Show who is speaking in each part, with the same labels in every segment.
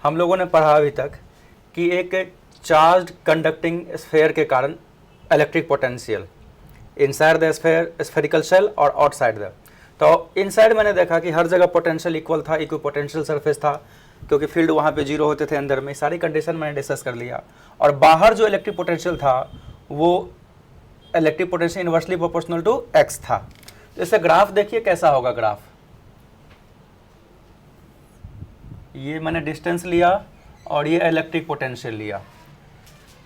Speaker 1: हम लोगों ने पढ़ा अभी तक कि एक चार्ज कंडक्टिंग स्फेयर के कारण electric potential inside the spherical shell और आउटसाइड द। तो इनसाइड मैंने देखा कि हर जगह पोटेंशियल इक्वल था, इक्वी पोटेंशियल सरफेस था, क्योंकि फील्ड वहाँ पे जीरो होते थे अंदर में। सारी कंडीशन मैंने डिस्कस कर लिया। और बाहर जो इलेक्ट्रिक पोटेंशियल था वो electric potential inversely proportional to x था। तो इससे ग्राफ देखिए कैसा होगा। ग्राफ ये मैंने डिस्टेंस लिया और ये इलेक्ट्रिक पोटेंशियल लिया।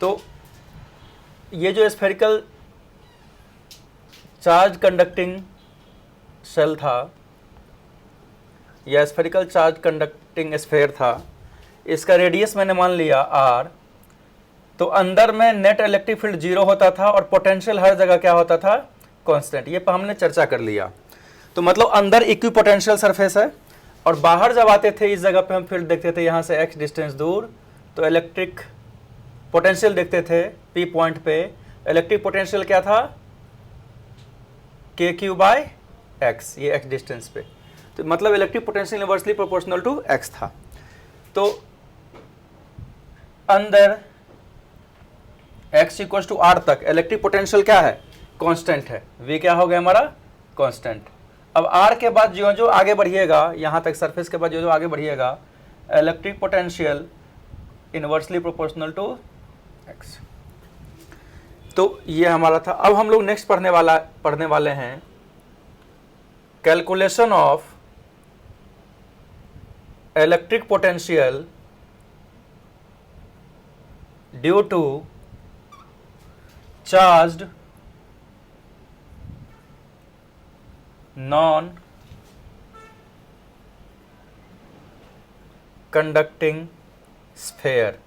Speaker 1: तो ये जो स्फेरिकल चार्ज कंडक्टिंग शेल था या स्फेरिकल चार्ज कंडक्टिंग स्फेयर था, इसका रेडियस मैंने मान लिया r। तो अंदर में नेट इलेक्ट्रिक फील्ड जीरो होता था और पोटेंशियल हर जगह क्या होता था, कांस्टेंट। ये पर हमने चर्चा कर लिया। तो मतलब अंदर इक्वी पोटेंशियल सरफेस है और बाहर जब आते थे इस जगह पे हम फील्ड देखते थे यहाँ से x डिस्टेंस दूर, तो इलेक्ट्रिक पोटेंशियल देखते थे p पॉइंट पे। इलेक्ट्रिक पोटेंशियल क्या था, KQ/x, ये x डिस्टेंस पे। तो मतलब electric potential inversely proportional to x था। तो अंदर x इक्वल टू r तक इलेक्ट्रिक पोटेंशियल क्या है, कांस्टेंट है। v क्या हो गया हमारा, कांस्टेंट। अब r के बाद जो जो आगे बढ़िएगा, यहाँ तक सरफेस के बाद जो जो आगे बढ़िएगा, electric potential inversely proportional to x। तो ये हमारा था। अब हम लोग नेक्स्ट पढ़ने वाले हैं calculation of electric potential due to charged non conducting sphere.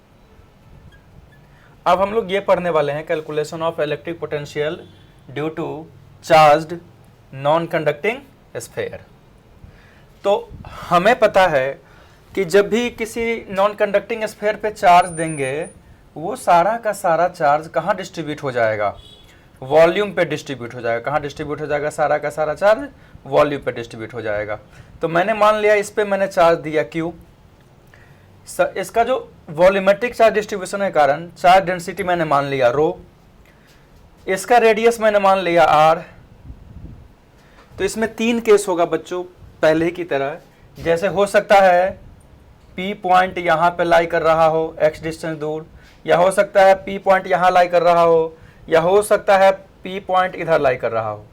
Speaker 1: अब हम लोग ये पढ़ने वाले हैं calculation of electric potential due to charged non conducting sphere. तो हमें पता है कि जब भी किसी नॉन कंडक्टिंग स्फेयर पे चार्ज देंगे, वो सारा का सारा चार्ज कहाँ डिस्ट्रीब्यूट हो जाएगा, वॉल्यूम पे डिस्ट्रीब्यूट हो जाएगा। कहाँ डिस्ट्रीब्यूट हो जाएगा, सारा का सारा चार्ज वॉल्यूम पे डिस्ट्रीब्यूट हो जाएगा। तो मैंने मान लिया इस पे मैंने चार्ज दिया Q। इसका जो वॉल्यूमेट्रिक चार्ज डिस्ट्रीब्यूशन के कारण चार्ज डेंसिटी मैंने मान लिया रो। इसका रेडियस मैंने मान लिया r। तो इसमें 3 केस होगा बच्चों, पहले की तरह। जैसे हो सकता है P पॉइंट यहाँ पे लाई कर रहा हो x डिस्टेंस दूर, या हो सकता है P पॉइंट यहाँ लाई कर रहा हो, या हो सकता है P पॉइंट इधर लाई कर रहा हो।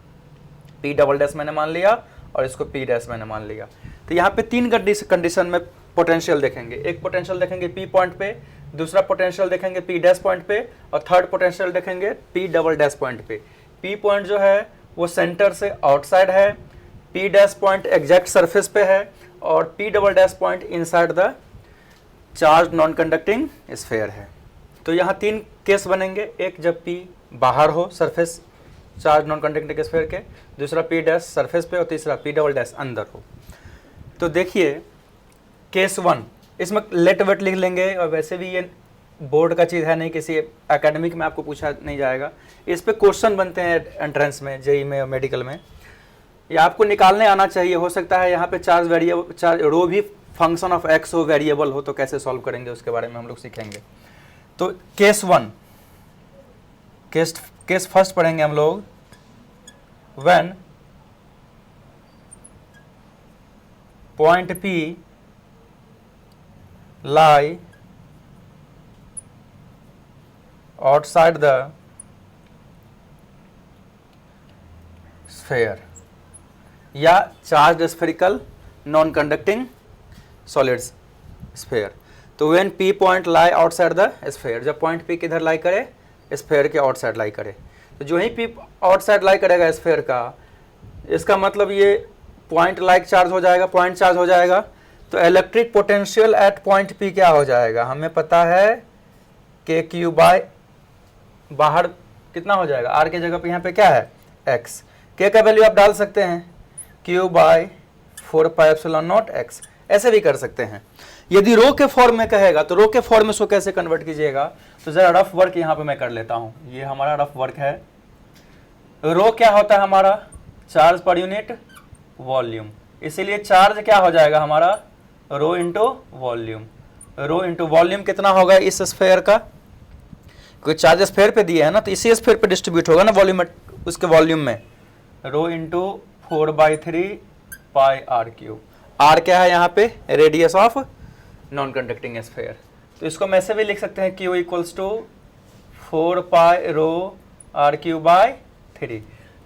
Speaker 1: P डबल डैश मैंने मान लिया और इसको P डैश मैंने मान लिया। तो यहाँ पे 3 कंडीशन में पोटेंशियल देखेंगे। एक पोटेंशियल देखेंगे P पॉइंट पे, दूसरा पोटेंशियल देखेंगे P डैश पॉइंट पे, और थर्ड पोटेंशियल देखेंगे P डबल डैश पॉइंट पे। P पॉइंट जो है वो सेंटर से आउटसाइड है, P dash point exact surface पे है, और P double dash point inside the charge non conducting sphere है। तो यहाँ 3 केस बनेंगे। एक जब P बाहर हो surface charge non conducting sphere के, दूसरा P डैश सरफेस पे, और तीसरा P डबल डैश अंदर हो। तो देखिए केस 1, इसमें लेट वेट लिख लेंगे, और वैसे भी ये बोर्ड का चीज़ है नहीं, किसी एकेडमिक में आपको पूछा नहीं जाएगा। इस पे क्वेश्चन बनते हैं एंट्रेंस में, जेई में और मेडिकल में। या आपको निकालने आना चाहिए। हो सकता है यहाँ पे चार्ज रो भी फंक्शन ऑफ एक्स हो, वेरिएबल हो, तो कैसे सॉल्व करेंगे उसके बारे में हम लोग सीखेंगे। तो केस 1, केस फर्स्ट पढ़ेंगे हम लोग। When point P lie outside the sphere या charged spherical non conducting solids sphere। तो when P point lie outside the sphere, जब पॉइंट P किधर लाई करे, स्फेयर के आउटसाइड लाई करे। तो जो ही P आउटसाइड लाई करेगा स्फेयर का, इसका मतलब ये पॉइंट लाइक चार्ज हो जाएगा, पॉइंट चार्ज हो जाएगा। तो electric potential at point P क्या हो जाएगा, हमें पता है KQ बाय बाहर कितना हो जाएगा, R के जगह पे यहाँ पे क्या है x। K का वैल्यू आप डाल सकते हैं Q बाय 4πε0x, ऐसे भी कर सकते हैं। यदि रो के फॉर्म में कहेगा तो रो के फॉर्म में इसको कैसे कन्वर्ट कीजिएगा, तो जरा रफ वर्क यहाँ पे मैं कर लेता हूँ। ये हमारा रफ वर्क है। रो क्या होता है हमारा, चार्ज पर यूनिट वॉल्यूम, इसीलिए चार्ज क्या हो जाएगा हमारा rho into volume. Rho into volume कितना होगा इस स्फेयर का, क्योंकि चार्ज स्फेयर पे दिए है ना, तो इसी स्फेयर पे डिस्ट्रीब्यूट होगा ना वॉल्यूम, उसके वॉल्यूम में। Rho into 4/3 pi are cube. R क्या है यहाँ पे, radius of non conducting sphere. तो इसको हम ऐसे भी लिख सकते हैं Q equals to 4 pi rho are Q by 3।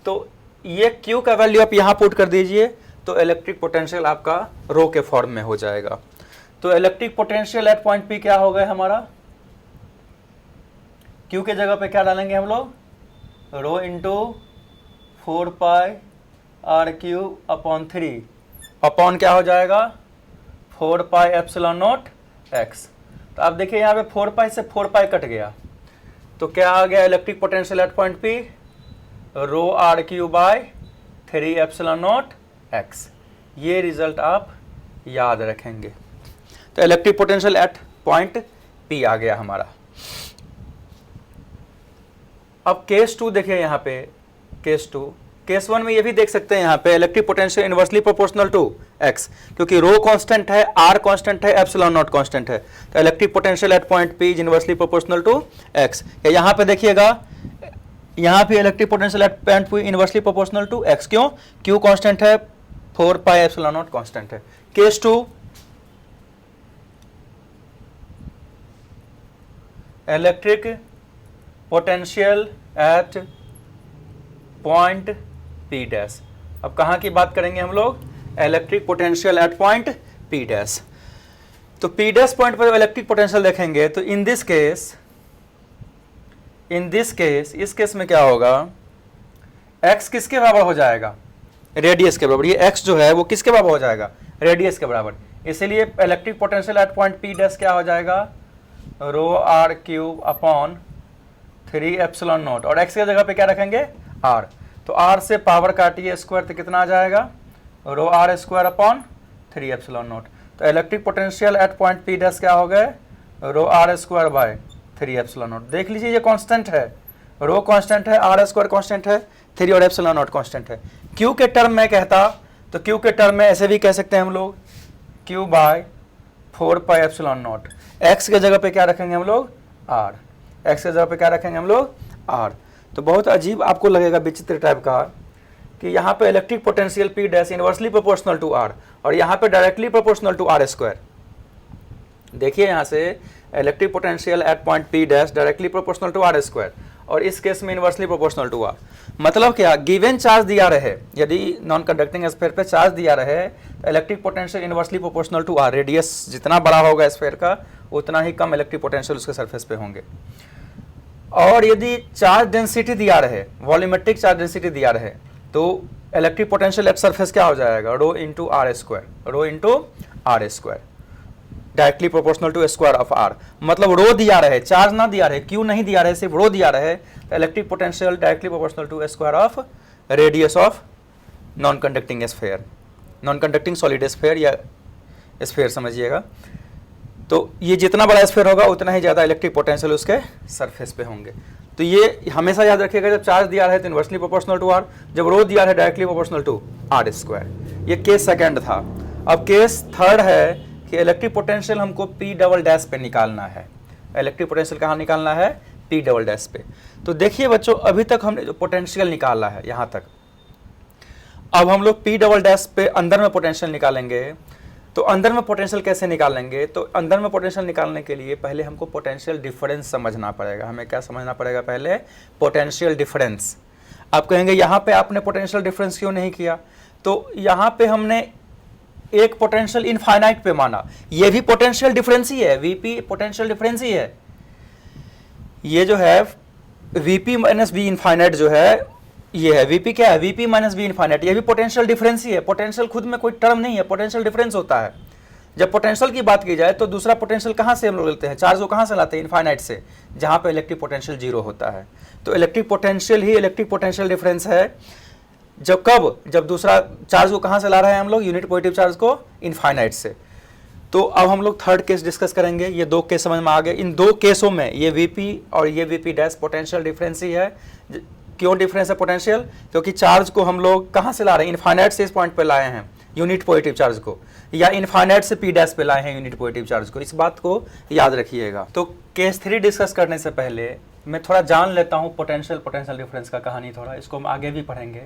Speaker 1: तो ये क्यू का वैल्यू आप यहाँ पुट कर दीजिए, तो इलेक्ट्रिक पोटेंशियल आपका रो के फॉर्म में हो जाएगा। तो electric potential at point P क्या होगा हमारा, क्यू के जगह पे क्या डालेंगे हम लोग, rho into 4 pi are cube upon 3 upon क्या हो जाएगा 4 पाई एप्सिलॉन नॉट एक्स। तो आप देखिए यहाँ पे 4 पाई से 4 पाई कट गया, तो क्या आ गया electric potential at point P, rho are Q by 3 epsilon naught X. ये रिजल्ट आप याद रखेंगे। तो electric potential at point P आ गया हमारा। अब केस 2 देखिए यहाँ पे, केस 2, केस 1 में ये भी देख सकते हैं यहाँ पे electric potential inversely proportional to x, क्योंकि रो कांस्टेंट है, आर कांस्टेंट है, एप्सिलॉन नॉट कांस्टेंट है। तो electric potential at point P is inversely proportional to x. यहाँ पे देखिएगा, यहाँ पे electric potential at point P inversely proportional to x, क्यों, क्यू कांस्टेंट है, 4 पाई एप्सिलॉन नॉट कांस्टेंट है। Case 2, electric potential at point P dash. अब कहाँ की बात करेंगे हम लोग, electric potential at point P dash. तो पी डैश पॉइंट पर इलेक्ट्रिक पोटेंशियल देखेंगे तो इन दिस केस इस केस में क्या होगा, x किसके बराबर हो जाएगा, रेडियस के बराबर। ये x जो है वो किसके बराबर हो जाएगा, रेडियस के बराबर। इसलिए electric potential at point P dash क्या हो जाएगा, rho R cube upon 3 epsilon naught, और x की जगह पे क्या रखेंगे, r। तो r से पावर काटिए स्क्वायर, तो कितना आ जाएगा, rho R square upon 3 epsilon naught. तो electric potential at point P dash क्या हो गए, rho R square by 3 epsilon naught. देख लीजिए ये कांस्टेंट है, रो कांस्टेंट है, आर स्क्वायर कांस्टेंट है, 3 और एप्सिलॉन नॉट कांस्टेंट है। क्यू के टर्म में कहता तो क्यू के टर्म में ऐसे भी कह सकते हैं हम लोग, Q by 4 pi epsilon naught. X के जगह पे क्या रखेंगे हम लोग, आर। एक्स के जगह पे क्या रखेंगे हम लोग, आर। तो बहुत अजीब आपको लगेगा, विचित्र टाइप का, कि यहाँ पे electric potential P dash inversely proportional to R, और यहाँ पे directly proportional to R square. देखिए यहाँ से electric potential at point P dash directly proportional to R square, और इस केस में इनवर्सली प्रोपोर्शनल टू आर। मतलब क्या, गिवन चार्ज दिया रहे, यदि नॉन कंडक्टिंग स्फीयर पे चार्ज दिया रहे, तो electric potential inversely proportional to R. Radius जितना बड़ा होगा स्फीयर का, उतना ही कम इलेक्ट्रिक पोटेंशियल उसके सरफेस पे होंगे। और यदि चार्ज डेंसिटी दिया रहे, वॉल्यूमेट्रिक चार्ज डेंसिटी दिया रहे, तो इलेक्ट्रिक पोटेंशियल एट सरफेस क्या हो जाएगा, rho into R square, rho into R square, directly proportional to square of R. मतलब रो दिया रहे, चार्ज ना दिया रहे, क्यू नहीं दिया रहे, सिर्फ रो दिया रहे, तो electric potential directly proportional to square of radius of non conducting sphere, non conducting solid sphere या स्फीयर समझिएगा। तो ये जितना बड़ा स्फीयर होगा उतना ही ज़्यादा इलेक्ट्रिक पोटेंशियल उसके सरफेस पे होंगे। तो ये हमेशा याद रखिएगा, जब चार्ज दिया रहे तो इनवर्सली प्रोपोर्शनल टू आर, जब रो दिया है directly proportional to R square. ये केस सेकंड था। अब केस थर्ड है कि इलेक्ट्रिक पोटेंशियल हमको पी डबल डैश पे निकालना है। इलेक्ट्रिक पोटेंशियल कहाँ निकालना है, पी डबल डैश पे। तो देखिए बच्चों, अभी तक हमने जो पोटेंशियल निकाला है यहाँ तक, अब हम लोग पी डबल डैश पे अंदर में पोटेंशियल निकालेंगे। तो अंदर में पोटेंशियल कैसे निकालेंगे, तो अंदर में पोटेंशियल निकालने के लिए पहले हमको पोटेंशियल डिफरेंस समझना पड़ेगा। हमें क्या समझना पड़ेगा, पहले पोटेंशियल डिफरेंस। आप कहेंगे यहाँ पे आपने पोटेंशियल डिफरेंस क्यों नहीं किया, तो यहाँ पे हमने एक पोटेंशियल इनफाइनाइट पे माना, ये भी पोटेंशियल डिफरेंस ही है, वीपी पोटेंशियल डिफरेंस ही है। ये जो है वीपी माइनस वी इनफाइनाइट जो है, ये है वीपी क्या है, वीपी माइनस वी इनफाइनाइट, ये भी पोटेंशियल डिफरेंस ही है। पोटेंशियल खुद में कोई टर्म नहीं है, पोटेंशियल डिफरेंस होता है। जब पोटेंशियल की बात की जाए तो दूसरा पोटेंशियल कहाँ से हम लोग लेते हैं, चार्ज को कहाँ से लाते हैं, इनफाइनाइट से, जहाँ पे इलेक्ट्रिक पोटेंशियल जीरो होता है। तो इलेक्ट्रिक पोटेंशियल ही इलेक्ट्रिक पोटेंशियल डिफरेंस है। जब कब, जब दूसरा चार्ज को कहाँ से ला रहे हैं हम लोग, यूनिट पॉजिटिव चार्ज को इनफाइनाइट से। तो अब हम लोग थर्ड केस डिस्कस करेंगे। ये दो केस समझ में आ गए। इन दो केसों में ये वीपी और ये वीपी डैश पोटेंशियल डिफरेंस ही है। क्यों डिफरेंस है पोटेंशियल, क्योंकि चार्ज को हम लोग कहाँ से ला रहे हैं, इनफाइनाइट से इस पॉइंट पे लाए हैं, यूनिट पॉजिटिव चार्ज को, या इनफाइनाइट से पी डैश पे लाए हैं यूनिट पॉजिटिव चार्ज को। इस बात को याद रखिएगा। तो केस 3 डिस्कस करने से पहले मैं थोड़ा जान लेता हूँ पोटेंशियल डिफरेंस का कहानी थोड़ा, इसको हम आगे भी पढ़ेंगे।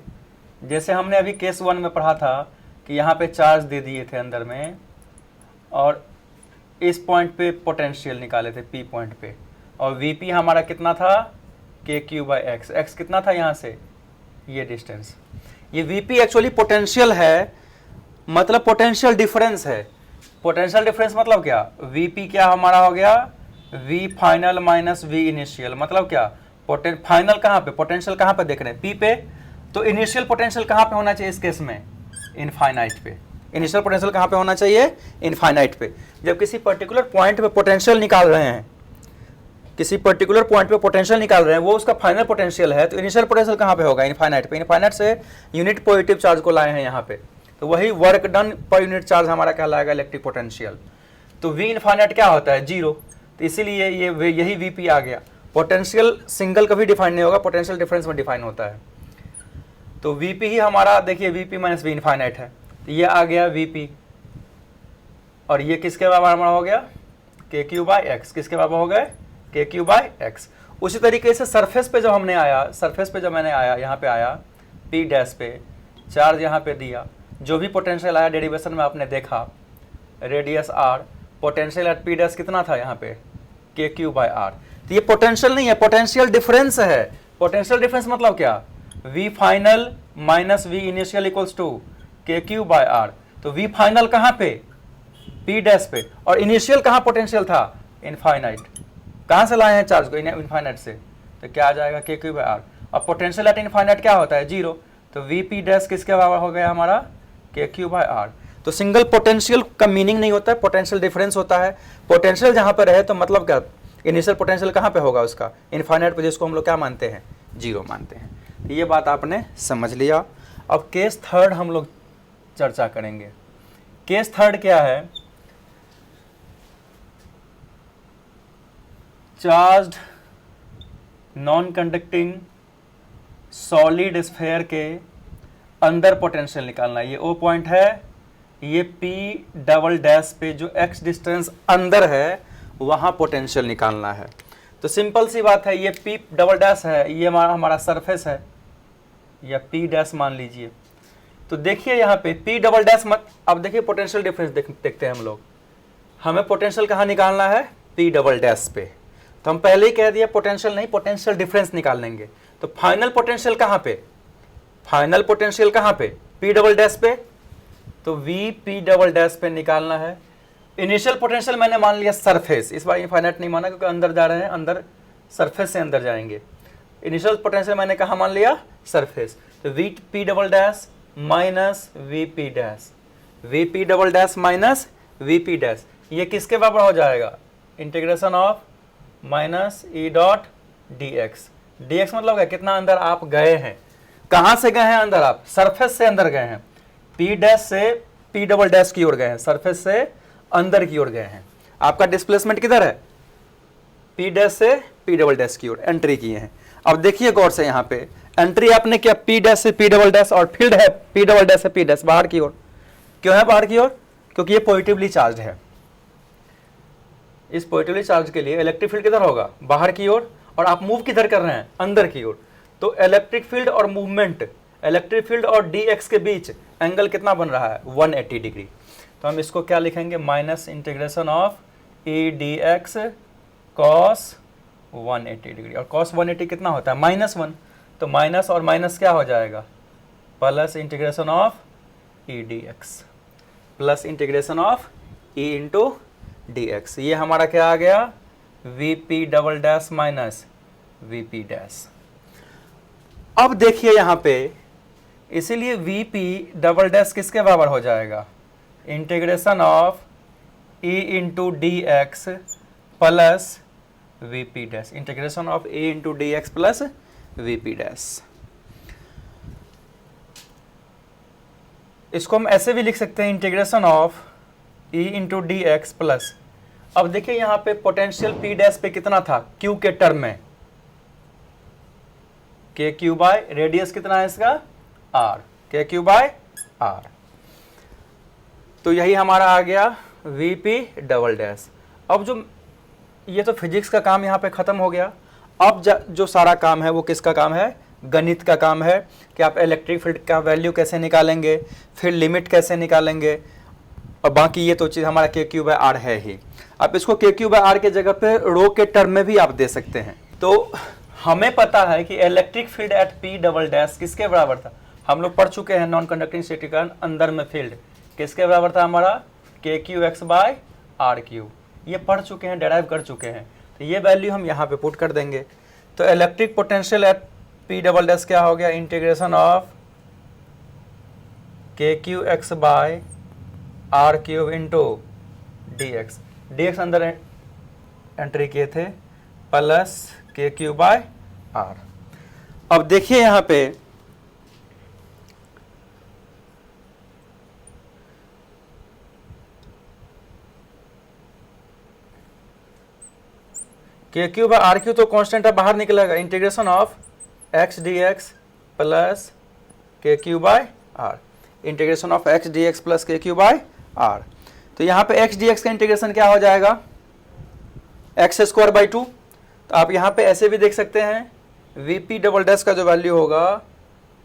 Speaker 1: जैसे हमने अभी केस 1 में पढ़ा था कि यहाँ पे चार्ज दे दिए थे अंदर में, और इस पॉइंट पे पोटेंशियल निकाले थे पी पॉइंट पे, और वीपी हमारा कितना था के क्यू बाई एक्स। एक्स कितना था यहाँ से, ये डिस्टेंस। ये वीपी एक्चुअली पोटेंशियल है, मतलब पोटेंशियल डिफरेंस है। पोटेंशियल डिफरेंस मतलब क्या, वीपी क्या हमारा हो गया, V final minus V initial. मतलब क्या, फाइनल कहाँ पे, पोटेंशियल कहाँ पे देख रहे हैं, पी पे, तो इनिशियल पोटेंशियल कहाँ पे होना चाहिए इस केस में, इनफाइनाइट पे। इनिशियल पोटेंशियल कहाँ पे होना चाहिए, इनफाइनाइट पे। जब किसी पर्टिकुलर पॉइंट पे पोटेंशियल निकाल रहे हैं, किसी पर्टिकुलर पॉइंट पे पोटेंशियल निकाल रहे हैं, वो उसका फाइनल पोटेंशियल है, तो इनिशियल पोटेंशियल कहाँ पे होगा, इनफाइनाइट पे। इनफाइनाइट से यूनिट पॉजिटिव चार्ज को लाए हैं यहाँ पे, तो वही work done per unit charge हमारा कहलाएगा इलेक्ट्रिक पोटेंशियल। तो वी इनफाइनाइट क्या होता है, 0। तो इसीलिए यही वीपी आ गया। पोटेंशियल सिंगल कभी डिफाइन नहीं होगा, पोटेंशियल डिफरेंस में डिफाइन होता है। तो वीपी ही हमारा, देखिए वीपी माइनस वी इनफाइनाइट है, तो ये आ गया वीपी, और ये किसके बराबर हमारा हो गया, के क्यू बाई एक्स। किसके बराबर हो गए, के क्यू बाई एक्स। उसी तरीके से सरफेस पे जब हमने आया, सरफेस पे जब मैंने आया, यहाँ पे आया पी डैश पे, चार्ज यहाँ पे दिया, जो भी पोटेंशियल आया डेरिवेशन में आपने देखा, radius R, potential at P dash कितना था यहाँ पे, के क्यू बाई आर। तो ये पोटेंशियल नहीं है, पोटेंशियल डिफरेंस है। पोटेंशियल डिफरेंस मतलब क्या, V final minus V initial equals to K Q by R. तो वी फाइनल कहाँ पे, पी डैश पे, और इनिशियल कहाँ पोटेंशियल था, इनफाइनाइट। कहाँ से लाए हैं चार्ज को, इनफाइनाइट से, तो क्या आ जाएगा, के क्यू बाई आर। और पोटेंशियल एट इनफाइनाइट क्या होता है, 0। तो वी पी डैश किसके बराबर हो गया हमारा, के क्यू बाई आर। तो सिंगल पोटेंशियल का मीनिंग नहीं होता है, पोटेंशियल डिफरेंस होता है। पोटेंशियल जहाँ पर रहे तो मतलब क्या, इनिशियल पोटेंशियल कहाँ पे होगा उसका, इनफाइनाइट पे, जिसको हम लोग क्या मानते हैं, 0 मानते हैं। ये बात आपने समझ लिया। अब केस 3 हम लोग चर्चा करेंगे। केस 3 क्या है, charged non conducting solid sphere के अंदर पोटेंशियल निकालना है। ये ओ पॉइंट है, ये पी डबल डैश पे जो एक्स डिस्टेंस अंदर है वहाँ पोटेंशियल निकालना है। तो सिंपल सी बात है, ये पी डबल डैश है, ये हमारा सरफेस है, या पी डैश मान लीजिए। तो देखिए यहाँ पे पी डबल डैश मत, अब देखिए पोटेंशियल डिफरेंस देखते हैं हम लोग। हमें पोटेंशियल कहाँ निकालना है, पी डबल डैश पे। तो हम पहले ही कह दिया पोटेंशियल नहीं, पोटेंशियल डिफरेंस निकाल लेंगे। तो फाइनल पोटेंशियल कहाँ पे, फाइनल पोटेंशियल कहाँ पे, पी डबल डैश पे। तो वी पी डबल डैश पे निकालना है। इनिशियल पोटेंशियल मैंने मान लिया सरफेस, इस बार इनफाइनाइट नहीं माना क्योंकि अंदर जा रहे हैं, अंदर सरफेस से अंदर जाएंगे। इनिशियल पोटेंशियल मैंने कहाँ मान लिया, सरफेस। तो we P double dash minus V P dash, we P double dash minus V P dash, ये किसके बराबर हो जाएगा, integration of minus E dot D X. D x मतलब है कितना अंदर आप गए हैं, कहाँ से गए हैं अंदर, आप सरफेस से अंदर गए हैं, पी डैश से पी डबल डैश की ओर गए हैं, सरफेस से अंदर की ओर गए हैं। आपका डिस्प्लेसमेंट किधर है, पी डैश से पी डबल डैश की ओर एंट्री किए हैं। अब देखिए गौर से, यहाँ पे एंट्री आपने किया पी डैश से पी डबल डैश, और फील्ड है पी डबल डैश से पी डैश, बाहर की ओर। क्यों है बाहर की ओर, क्योंकि ये पॉजिटिवली चार्ज है। इस पॉजिटिवली चार्ज के लिए इलेक्ट्रिक फील्ड किधर होगा, बाहर की ओर, और आप मूव किधर कर रहे हैं, अंदर की ओर। तो इलेक्ट्रिक फील्ड और मूवमेंट, इलेक्ट्रिक फील्ड और डी एक्स के बीच एंगल कितना बन रहा है, 180 डिग्री। तो हम इसको क्या लिखेंगे, minus integration of E D x cos 180 degree. और कॉस 180 कितना होता है, -1। तो माइनस और माइनस क्या हो जाएगा, plus integration of E D X, plus integration of E into D x. ये हमारा क्या आ गया, we P double dash minus V P dash. अब देखिए यहाँ पे, इसीलिए वी पी डबल डैश किसके बराबर हो जाएगा, integration of E into D X plus V P dash, integration of E into D X plus V P dash. इसको हम ऐसे भी लिख सकते हैं, integration of E into D X plus, अब देखिए यहाँ पे पोटेंशियल पी डैश पे कितना था, क्यू के टर्म में, के क्यू बाय रेडियस कितना है इसका, आर, के क्यू बाय आर। तो यही हमारा आ गया वीपी डबल डैश। अब जो ये तो फिजिक्स का काम यहाँ पे ख़त्म हो गया। अब जो सारा काम है वो किसका काम है, गणित का काम है कि आप इलेक्ट्रिक फील्ड का वैल्यू कैसे निकालेंगे, फिर लिमिट कैसे निकालेंगे, और बाकी ये तो चीज़ हमारा के क्यू बाय आर है ही। आप इसको के क्यू बाय आर के जगह पे रो के टर्म में भी आप दे सकते हैं। तो हमें पता है कि electric field at P double dash किसके बराबर था, हम लोग पढ़ चुके हैं नॉन कंडक्टिंग स्टेट के कारण अंदर में फील्ड किसके बराबर था हमारा, K Q X by R Q. ये पढ़ चुके हैं, डेराइव कर चुके हैं। तो ये वैल्यू हम यहाँ पे पुट कर देंगे। तो electric potential at P double dash क्या हो गया, integration of K Q X by R cube into D X. D X अंदर एंट्री किए थे, plus K Q by R. अब देखिए यहाँ पे K Q by R Q तो कांस्टेंट है, बाहर निकलेगा, integration of X D X plus K Q by R, integration of X D X plus K Q by R. तो यहाँ पे एक्स डी एक्स का इंटीग्रेशन क्या हो जाएगा, एक्स स्क्वायर बाई 2। तो आप यहाँ पे ऐसे भी देख सकते हैं वी पी डबल डैश का जो वैल्यू होगा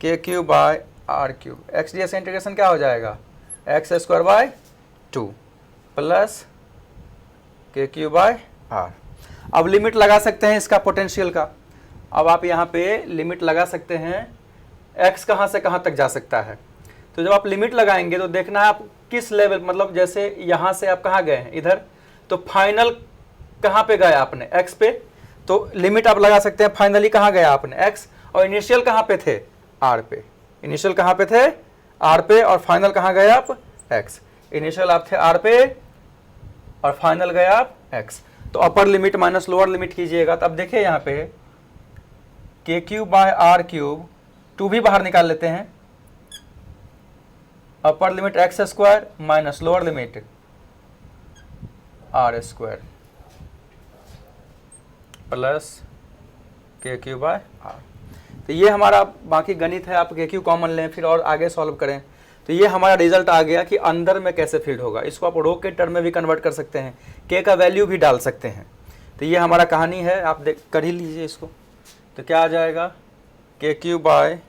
Speaker 1: K Q by R cube, X D X का इंटीग्रेशन क्या हो जाएगा, X square by 2 plus K Q by R. अब लिमिट लगा सकते हैं इसका पोटेंशियल का। अब आप यहाँ पे लिमिट लगा सकते हैं, x कहाँ से कहाँ तक जा सकता है। तो जब आप लिमिट लगाएंगे तो देखना है आप किस लेवल, मतलब जैसे यहाँ से आप कहाँ गए हैं इधर, तो फाइनल कहाँ पे गए आपने, x पे। तो लिमिट आप लगा सकते हैं फाइनली कहाँ गया आपने, x, और इनिशियल कहाँ पे थे, r पे। इनिशियल कहाँ पे थे, r पे, और फाइनल कहाँ गए आप, x। इनिशियल आप थे r पे और फाइनल गए आप x। तो अपर लिमिट माइनस लोअर लिमिट कीजिएगा। तो अब देखिए यहाँ पे के क्यूब बाय आर क्यूब, 2 भी बाहर निकाल लेते हैं, upper limit X square minus lower limit R square plus K Q by R. तो ये हमारा बाकी गणित है, आप के क्यू कॉमन लें फिर और आगे सॉल्व करें। तो ये हमारा रिजल्ट आ गया कि अंदर में कैसे फील्ड होगा। इसको आप रो के टर्म में भी कन्वर्ट कर सकते हैं, के का वैल्यू भी डाल सकते हैं। तो ये हमारा कहानी है, आप देख कर ही लीजिए इसको। तो क्या आ जाएगा, के क्यू बाय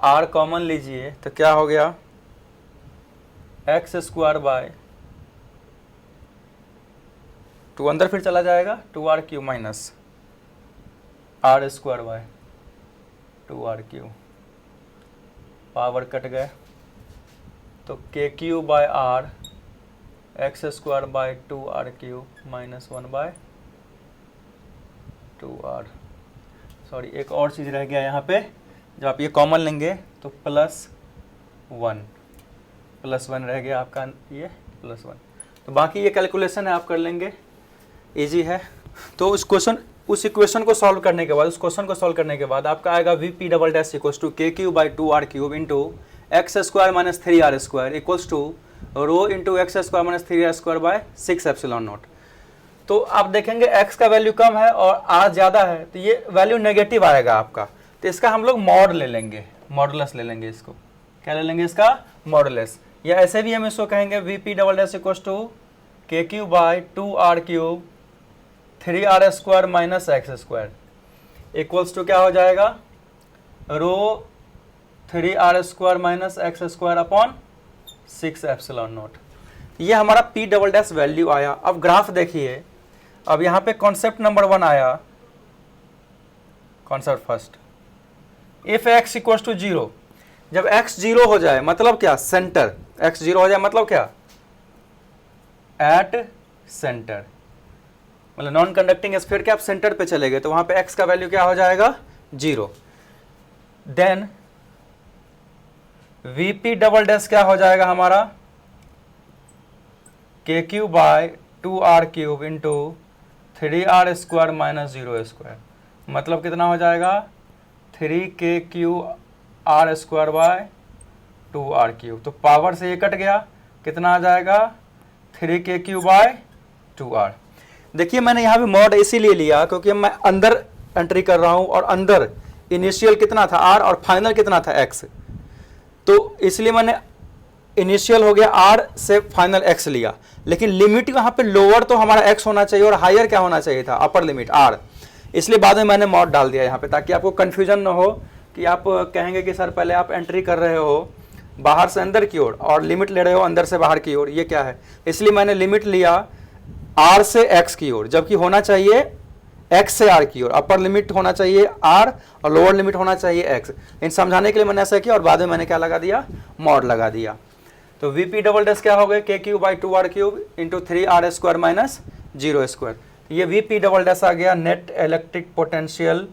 Speaker 1: आर कॉमन लीजिए तो क्या हो गया, एक्स स्क्वायर बाय 2 अंदर फिर चला जाएगा, 2r Q minus R square by 2r Q, power cut गए। तो K Q by R X square by 2r Q minus 1 by 2r। Sorry, एक और चीज़ रह गया यहाँ पे, जब आप ये कॉमन लेंगे तो प्लस 1 रह गया आपका, ये प्लस 1। तो बाकी ये कैलकुलेशन है, आप कर लेंगे, इजी है। तो उस इक्वेशन को सॉल्व करने के बाद, उस क्वेश्चन को सॉल्व करने के बाद आपका आएगा V P double dash equals to K Q by 2r cube into X square minus 3r square equals to rho into X square minus 3r square by 6 epsilon naught. तो आप देखेंगे x का value कम है और r ज़्यादा है, तो ये वैल्यू नेगेटिव आएगा आपका। तो इसका हम लोग मॉड ले लेंगे, मॉडुलस ले लेंगे। इसको क्या ले लेंगे, इसका मॉडुलस। या ऐसे भी हम इसको कहेंगे V P double dash equals to K Q by 2r cube 3r square minus X square equals to क्या हो जाएगा, rho 3r square minus X square upon 6 epsilon naught. ये हमारा पी डबल डैश वैल्यू आया। अब graph देखिए, अब यहाँ पे कॉन्सेप्ट नंबर 1 आया, concept first, if x equals to 0, जब x 0 हो जाए मतलब क्या, सेंटर, x 0 हो जाए मतलब क्या, एट सेंटर, मतलब नॉन कंडक्टिंग स्फीयर के आप सेंटर पे चले गए तो वहां पे x का वैल्यू क्या हो जाएगा, 0। देन वीपी डबल डैश क्या हो जाएगा हमारा, K Q by 2r cube into 3r square minus 0 square, मतलब कितना हो जाएगा, 3kqr square by 2r cube. तो पावर से ये कट गया, कितना आ जाएगा, 3kq बाय 2r। देखिए मैंने यहाँ पे मॉड इसीलिए लिया क्योंकि मैं अंदर एंट्री कर रहा हूँ और अंदर इनिशियल कितना था r और फाइनल कितना था x, तो इसलिए मैंने इनिशियल हो गया r से फाइनल x लिया, लेकिन लिमिट यहाँ पे लोअर तो हमारा x होना चाहिए और हायर क्या होना चाहिए था, अपर लिमिट r, इसलिए बाद में मैंने मॉड डाल दिया यहाँ पे ताकि आपको कंफ्यूजन ना हो कि आप कहेंगे कि सर पहले आप एंट्री कर रहे हो बाहर से अंदर की ओर और लिमिट ले रहे हो अंदर से बाहर की ओर, ये क्या है, इसलिए मैंने लिमिट लिया r से x की ओर, जबकि होना चाहिए x से r की ओर, अपर लिमिट होना चाहिए r और लोअर लिमिट होना चाहिए x। इन समझाने के लिए मैंने ऐसा किया और बाद में मैंने क्या लगा दिया, मॉड लगा दिया। तो Vp डबल डैश क्या हो गया, के cube by 2r cube into 3r square minus 0 square. ये Vp डबल डैश आ गया net electric potential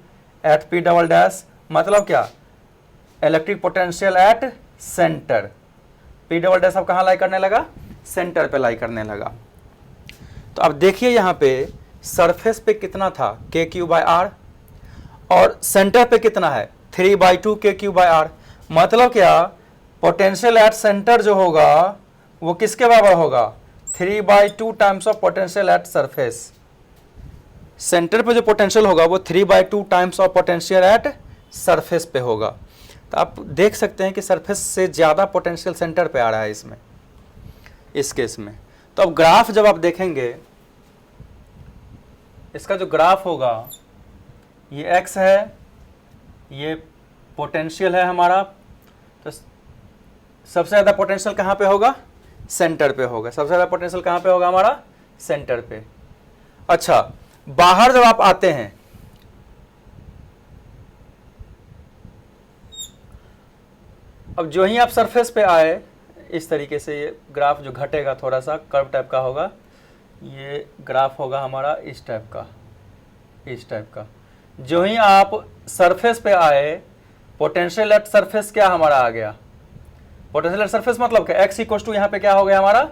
Speaker 1: eight P double dash, मतलब क्या, electric potential at centre. P double dash अब कहाँ लाई करने लगा, सेंटर पे लाई करने लगा। तो अब देखिए यहाँ पे सरफेस पे कितना था, के क्यू बाई आर, और सेंटर पे कितना है 3/2 के क्यू बाई आर, मतलब क्या, पोटेंशियल एट सेंटर जो होगा वो किसके बराबर होगा, 3/2 times of potential at surface. Centre पे जो पोटेंशियल होगा वो 3/2 times of potential at surface पे होगा। तो आप देख सकते हैं कि सरफेस से ज़्यादा पोटेंशियल सेंटर पे आ रहा है इसमें, इस केस में। तो अब ग्राफ जब आप देखेंगे, इसका जो ग्राफ होगा, ये x है, ये पोटेंशियल है हमारा, तो सबसे ज़्यादा पोटेंशियल कहाँ पे होगा, सेंटर पे होगा। सबसे ज़्यादा पोटेंशियल कहाँ पे होगा हमारा, सेंटर पे। अच्छा, बाहर जब आप आते हैं, अब जो ही आप सरफेस पे आए, इस तरीके से ये ग्राफ जो घटेगा थोड़ा सा कर्व टाइप का होगा, ये ग्राफ होगा हमारा इस टाइप का, इस टाइप का। जो ही आप सरफेस पे आए, पोटेंशियल एट सरफेस क्या हमारा आ गया, पोटेंशियल एट सरफेस मतलब क्या, x इक्वल टू यहाँ पे क्या हो गया हमारा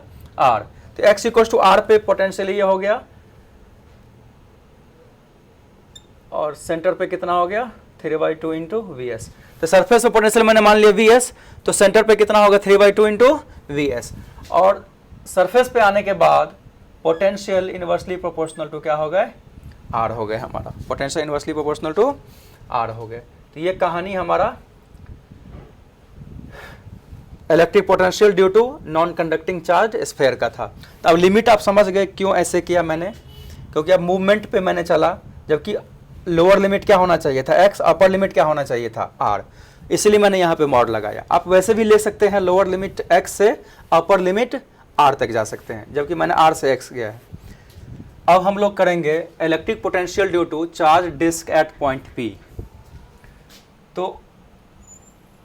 Speaker 1: r, तो x इक्वल टू r पे पोटेंशियल ये हो गया, और सेंटर पे कितना हो गया 3/2 इंटू वी एस। तो सरफेस पे पोटेंशियल मैंने मान लिया Vs, तो सेंटर पे कितना होगा 3/2 इंटू Vs, और सरफेस पे आने के बाद पोटेंशियल इनवर्सली प्रोपोर्शनल टू क्या हो गए, R हो गए हमारा, potential inversely proportional to R हो गए। तो ये कहानी हमारा electric potential due to non conducting charge sphere का था। तो अब लिमिट आप समझ गए क्यों ऐसे किया मैंने, क्योंकि अब मूवमेंट पे मैंने चला, जबकि लोअर लिमिट क्या होना चाहिए था x, अपर लिमिट क्या होना चाहिए था r, इसलिए मैंने यहाँ पे मॉड लगाया। आप वैसे भी ले सकते हैं, लोअर लिमिट x से अपर लिमिट r तक जा सकते हैं, जबकि मैंने r से x गया है। अब हम लोग करेंगे electric potential due to charge disc at point P। तो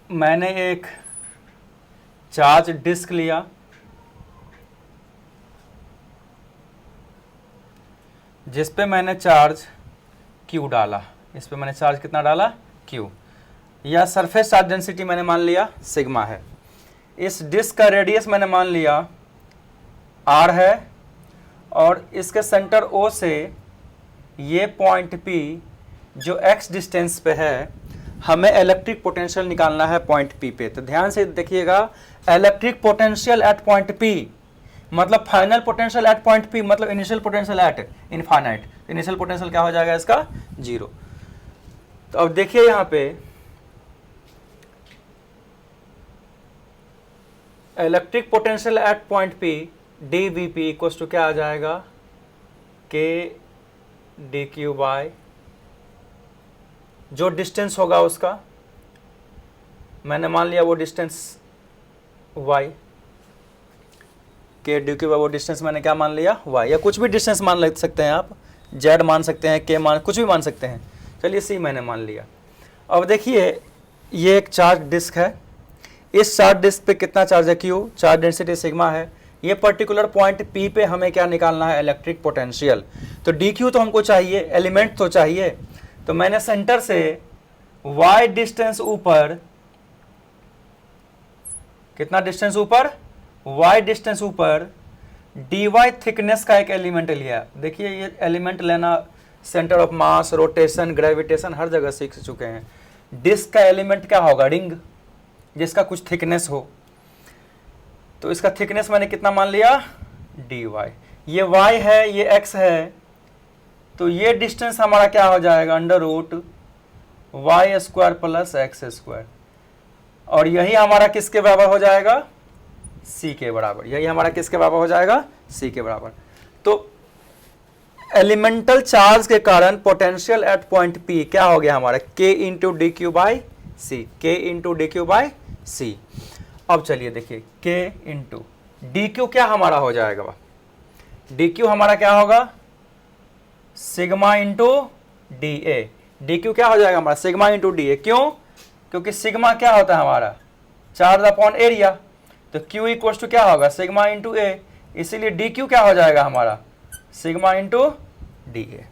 Speaker 1: मैंने एक चार्ज डिस्क लिया, जिस पे मैंने चार्ज Q डाला, इस पे मैंने चार्ज कितना डाला Q, या सरफेस चार्ज डेंसिटी मैंने मान लिया सिग्मा है। इस डिस्क का रेडियस मैंने मान लिया R है, और इसके सेंटर O से ये पॉइंट P जो x डिस्टेंस पे है, हमें इलेक्ट्रिक पोटेंशियल निकालना है पॉइंट P पे। तो ध्यान से देखिएगा, electric potential at point P मतलब final potential at point P मतलब initial potential at infinite, initial potential क्या हो जाएगा इसका 0। तो अब देखिए यहाँ पे electric potential at point P dVp equals to क्या आ जाएगा, k dq बाय जो डिस्टेंस होगा उसका, मैंने मान लिया वो distance y, K D Q by वो डिस्टेंस मैंने क्या मान लिया y, या कुछ भी डिस्टेंस मान ले सकते हैं आप, z मान सकते हैं, k मान, कुछ भी मान सकते हैं। चलिए c मैंने मान लिया। अब देखिए ये एक चार्ज डिस्क है, इस चार्ज डिस्क पे कितना चार्ज है Q, चार्ज डेंसिटी सिग्मा है। ये पर्टिकुलर पॉइंट P पे हमें क्या निकालना है, इलेक्ट्रिक पोटेंशियल। तो dq तो हमको चाहिए, एलिमेंट तो चाहिए, तो मैंने सेंटर से y डिस्टेंस ऊपर, कितना डिस्टेंस ऊपर, y डिस्टेंस ऊपर dy थिकनेस का एक एलिमेंट लिया। देखिए ये एलिमेंट लेना centre of mass, rotation, gravitation हर जगह सीख चुके हैं। डिस्क का एलिमेंट क्या होगा, रिंग, जिसका कुछ थिकनेस हो। तो इसका थिकनेस मैंने कितना मान लिया dy, ये y है, ये x है, तो ये डिस्टेंस हमारा क्या हो जाएगा under root y square plus x square, और यही हमारा किसके बराबर हो जाएगा, सी के बराबर, यही हमारा किसके बराबर हो जाएगा, सी के बराबर। तो एलिमेंटल चार्ज के कारण पोटेंशियल एट पॉइंट पी क्या हो गया हमारा, के इंटू डी क्यू बाई सी, के इंटू डी क्यू बाई सी। अब चलिए देखिए के इंटू डी क्यू क्या हमारा हो जाएगा, डी क्यू हमारा क्या होगा, सिग्मा इंटू डी ए। डी क्यू क्या हो जाएगा हमारा, सिग्मा इंटू डी ए। क्यों, क्योंकि सिग्मा क्या होता है हमारा, चार्ज अपॉन एरिया, तो क्यू इक्वल टू क्या होगा, सिग्मा इंटू ए, इसीलिए डी क्यू क्या हो जाएगा हमारा, सिग्मा इंटू डी ए।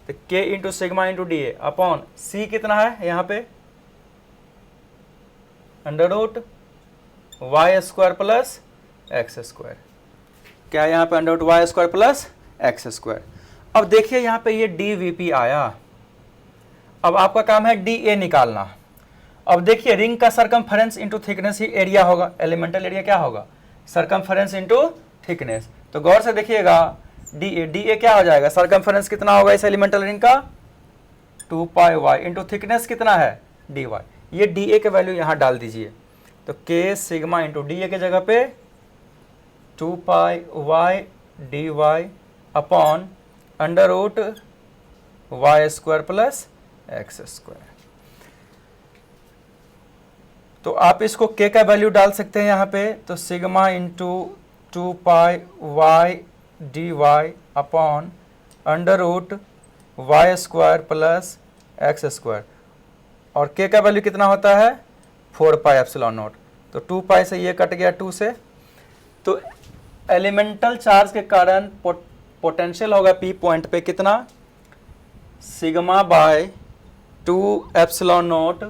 Speaker 1: तो K into sigma into D A upon C कितना है यहाँ पे, under root Y square plus X square, क्या है यहाँ पे, under root Y square plus X square. अब देखिए यहाँ पे ये डी वी पी आया, अब आपका काम है डी ए निकालना। अब देखिए रिंग का सरकमफेरेंस इंटू थिकनेस ही एरिया होगा, एलिमेंटल एरिया क्या होगा, सरकमफेरेंस इंटू थिकनेस। तो गौर से देखिएगा डी ए क्या हो जाएगा, सरकमफेरेंस कितना होगा इस एलिमेंटल रिंग का, 2 पाई वाई इंटू थिकनेस कितना है, डी वाई। ये डी ए के वैल्यू यहाँ डाल दीजिए, तो के सिग्मा इंटू डी ए के जगह पे 2 pi Y D Y upon under root Y square plus X square. तो आप इसको के का वैल्यू डाल सकते हैं यहाँ पे, तो sigma into 2 pi Y D Y upon under root Y square plus X square, और के का वैल्यू कितना होता है 4 पाई एप्सिलॉन नॉट। तो 2 पाई से ये कट गया 2 से, तो एलिमेंटल चार्ज के कारण पोटेंशियल होगा पी पॉइंट पे कितना, sigma by 2 epsilon naught